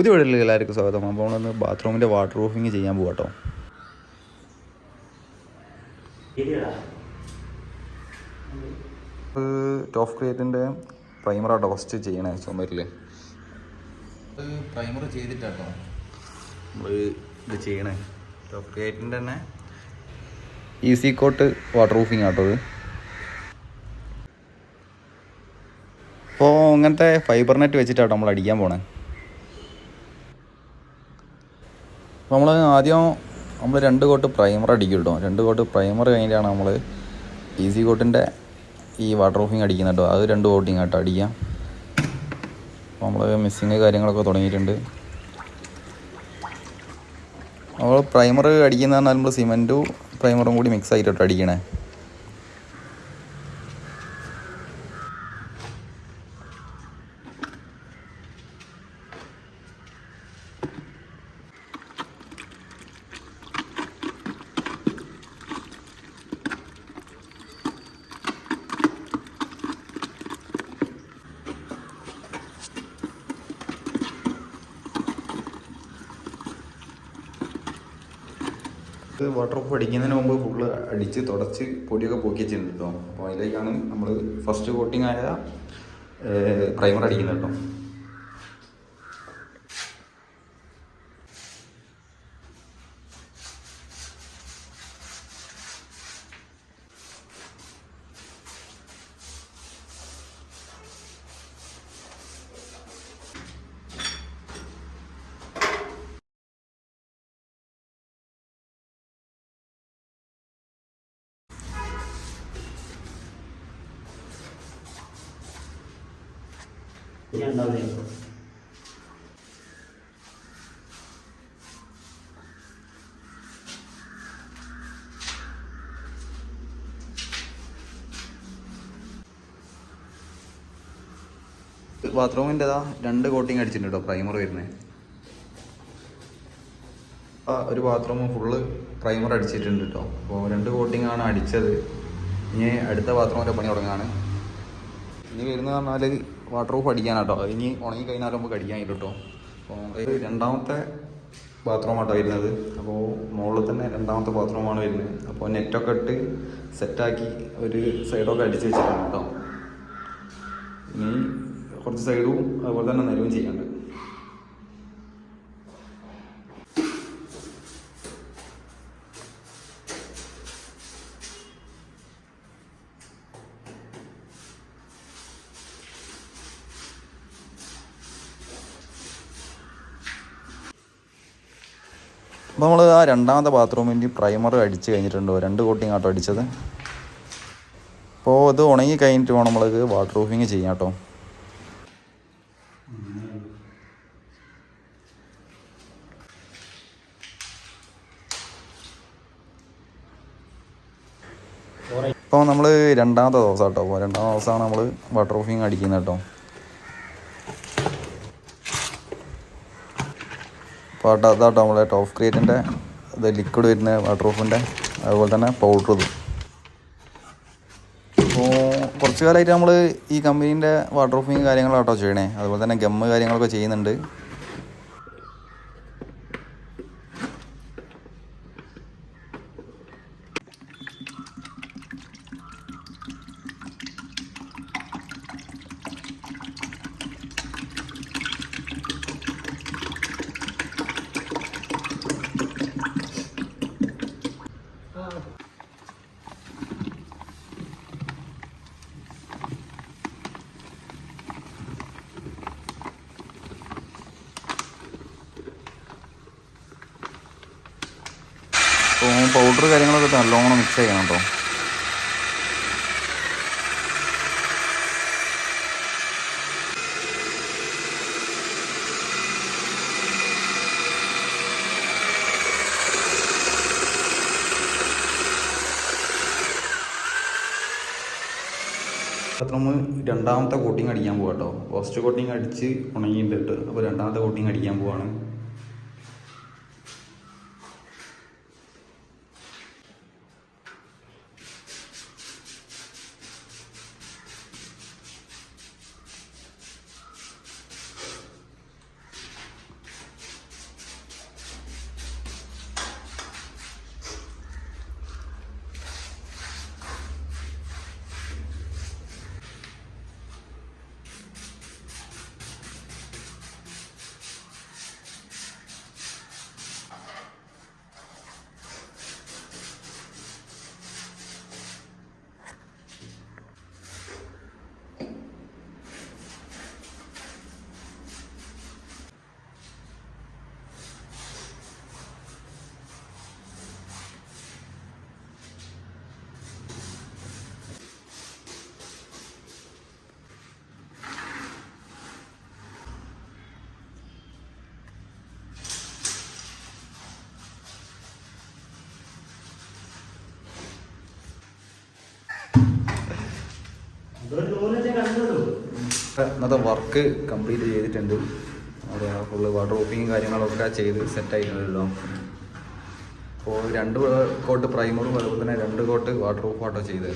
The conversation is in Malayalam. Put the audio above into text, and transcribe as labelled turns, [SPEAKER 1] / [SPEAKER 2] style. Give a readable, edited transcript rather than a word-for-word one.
[SPEAKER 1] പുതിയ വീട്ടിലേക്ക് എല്ലാവർക്കും സ്വാഗതം. അപ്പോൾ നമ്മളൊന്ന് ബാത്റൂമിൻ്റെ വാട്ടർ പ്രൂഫിങ് ചെയ്യാൻ പോകാം കേട്ടോ. ടോപ്പ് ക്രിയേറ്റിൻ്റെ പ്രൈമറാട്ടോ ഫസ്റ്റ് ചെയ്യണേ ചുമരിൽ. പ്രൈമർ ചെയ്തിട്ടാട്ടോ നമ്മൾ ഇത് ചെയ്യണേ. ടോപ്പ് ക്രിയേറ്റിൻ്റെ തന്നെ ഈസി കോട്ട് വാട്ടർ പ്രൂഫിങ് ആട്ടോ ഇത്. അപ്പോൾ അങ്ങനത്തെ ഫൈബർ നെറ്റ് വെച്ചിട്ടാട്ടോ നമ്മൾ അടിക്കാൻ പോണേ. അപ്പോൾ നമ്മൾ രണ്ട് കോട്ട് പ്രൈമർ അടിക്കും കേട്ടോ. രണ്ട് കോട്ട് പ്രൈമർ കഴിഞ്ഞിട്ടാണ് നമ്മൾ ഈസി കോട്ടിൻ്റെ ഈ വാട്ടർ പ്രൂഫിങ് അടിക്കുന്നത് കേട്ടോ. അത് രണ്ട് കോട്ടിങ് കേട്ടോ അടിക്കാം. അപ്പോൾ നമ്മൾ മിസ്സിങ് കാര്യങ്ങളൊക്കെ തുടങ്ങിയിട്ടുണ്ട്. നമ്മൾ പ്രൈമർ അടിക്കുന്നത് പറഞ്ഞാൽ നമ്മൾ സിമെൻറ്റും പ്രൈമറും കൂടി മിക്സ് ആയിട്ടോ അടിക്കണേ. വാട്ടർ പ്രൂഫ് അടിക്കുന്നതിന് മുമ്പ് ഫുള്ള് അടിച്ച് തുടച്ച് പൊടിയൊക്കെ പൊക്കി വെച്ചിട്ടുണ്ട് കേട്ടോ. അപ്പോൾ അതിലേക്കാണ് നമ്മൾ ഫസ്റ്റ് കോട്ടിങ് ആയ പ്രൈമർ അടിക്കുന്നത് കേട്ടോ. ബാത്റൂമിൻ്റെതാ രണ്ട് കോട്ടിങ് അടിച്ചിട്ടുണ്ട് കേട്ടോ പ്രൈമർ വരുന്നത്. ഒരു ബാത്റൂം ഫുള്ള് പ്രൈമർ അടിച്ചിട്ടുണ്ട് കേട്ടോ. അപ്പോൾ രണ്ട് കോട്ടിങ്ങാണ് അടിച്ചത്. ഇനി അടുത്ത ബാത്റൂമിൻ്റെ പണി തുടങ്ങാണ്. ഇനി വരുന്നത് പറഞ്ഞാൽ വാട്ടർ പ്രൂഫ് അടിക്കാനാട്ടോ. ഇനി ഉണങ്ങി കഴിഞ്ഞാൽ നമുക്ക് അടിക്കാൻ കേട്ടോ. അപ്പോൾ രണ്ടാമത്തെ ബാത്റൂമാട്ടോ വരുന്നത്. അപ്പോൾ മുകളിൽ തന്നെ രണ്ടാമത്തെ ബാത്റൂമാണ് വരുന്നത്. അപ്പോൾ നെറ്റൊക്കെ ഇട്ട് സെറ്റാക്കി ഒരു സൈഡൊക്കെ അടിച്ച് വെച്ചിട്ടുണ്ട് കേട്ടോ. ഇനി കുറച്ച് സൈഡും അതുപോലെ തന്നെ നിലവും ചെയ്യാണ്ട്. അപ്പോൾ നമ്മൾ ആ രണ്ടാമത്തെ ബാത്റൂമിൻ്റെ പ്രൈമർ അടിച്ച് കഴിഞ്ഞിട്ടുണ്ടോ. രണ്ട് കോട്ടിങ് ആട്ടോ അടിച്ചത്. അപ്പോൾ ഇത് ഉണങ്ങി കഴിഞ്ഞിട്ട് വേണം നമ്മൾക്ക് വാട്ടർ പ്രൂഫിങ് ചെയ്യാം കേട്ടോ. ഇപ്പോൾ നമ്മൾ രണ്ടാമത്തെ ദിവസം കേട്ടോ. അപ്പോൾ രണ്ടാമത്തെ ദിവസമാണ് നമ്മൾ വാട്ടർ പ്രൂഫിങ് അടിക്കുന്നത് കേട്ടോ. അപ്പോൾ അതാട്ടോ നമ്മളെ ടോപ്പ് ക്രിയേറ്റിൻ്റെ ഇത് ലിക്വിഡ് വരുന്ന വാട്ടർ പ്രൂഫിൻ്റെ, അതുപോലെ തന്നെ പൗഡർ ഇത്. അപ്പോൾ കുറച്ച് കാലമായിട്ട് നമ്മൾ ഈ കമ്പനീൻ്റെ വാട്ടർ പ്രൂഫിങ് കാര്യങ്ങളാട്ടോ ചെയ്യണേ. അതുപോലെ തന്നെ ഗമ്മ് കാര്യങ്ങളൊക്കെ ചെയ്യുന്നുണ്ട്. അപ്പോൾ പൗഡർ കാര്യങ്ങളൊക്കെ നല്ലോണം മിക്സ് ചെയ്യണം കേട്ടോ. നമ്മൾ രണ്ടാമത്തെ കോട്ടിങ് അടിക്കാൻ പോകാം കേട്ടോ. ഫസ്റ്റ് കോട്ടിങ് അടിച്ച് ഉണങ്ങിയിട്ടിട്ട് അപ്പോൾ രണ്ടാമത്തെ കോട്ടിങ് അടിക്കാൻ പോവാണ്. ഇന്നത്തെ വർക്ക് കംപ്ലീറ്റ് ചെയ്തിട്ടുണ്ട്. അതെ, ഫുള്ള് വാട്ടർ പ്രൂഫിങ്ങും കാര്യങ്ങളൊക്കെ ചെയ്ത് സെറ്റായിട്ടുണ്ടല്ലോ. അപ്പോൾ 2 കോട്ട് പ്രൈമറും അതുപോലെ തന്നെ 2 കോട്ട് വാട്ടർ പ്രൂഫ് ആട്ടോ ചെയ്തത്.